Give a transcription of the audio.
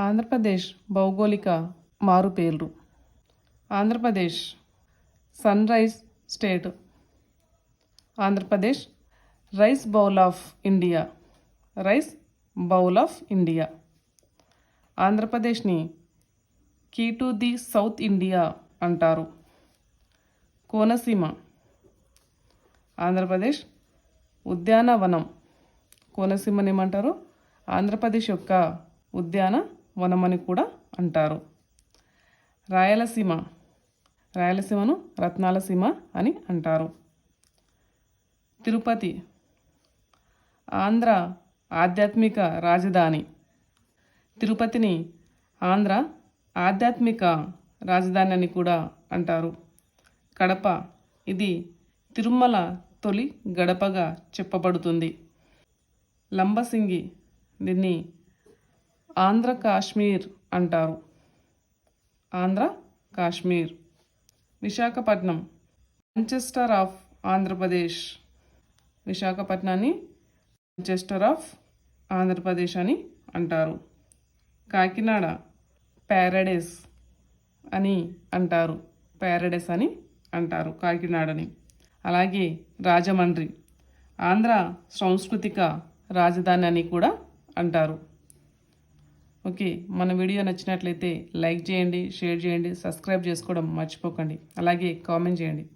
ఆంధ్రప్రదేశ్ భౌగోళిక మారుపేర్లు. Andhra Pradesh sunrise state. Andhra Pradesh rice bowl of India. Rice bowl of India. ఆంధ్రప్రదేశ్ని key to the south India అంటారు. కోనసీమ. ఆంధ్రప్రదేశ్ ఉద్యానవనం. కోనసీమని ఏమంటారు? ఆంధ్రప్రదేశ్ యొక్క ఉద్యానవనం అని కూడా అంటారు. రాయలసీమ. రాయలసీమను రత్నాల సీమ అని అంటారు. తిరుపతి. ఆంధ్ర ఆధ్యాత్మిక రాజధాని. తిరుపతిని ఆంధ్ర ఆధ్యాత్మిక రాజధాని అని కూడా అంటారు. కడప. ఇది తిరుమల తొలి గడపగా చెప్పబడుతుంది. లంబసింగి. దీన్ని ఆంధ్ర కాశ్మీర్ అంటారు. ఆంధ్ర కాశ్మీర్. విశాఖపట్నం. Manchester of Andhra Pradesh. విశాఖపట్నాన్ని మాంచెస్టర్ ఆఫ్ ఆంధ్రప్రదేశ్ అని అంటారు. కాకినాడ. ప్యారడైస్ అని అంటారు. ప్యారడైస్ అని అంటారు కాకినాడని. అలాగే రాజమండ్రి ఆంధ్ర సాంస్కృతిక రాజధాని అని కూడా అంటారు. ఓకే, మన వీడియో నచ్చినట్లయితే లైక్ చేయండి, షేర్ చేయండి, సబ్స్క్రైబ్ చేసుకోవడం మర్చిపోకండి. అలాగే కామెంట్ చేయండి.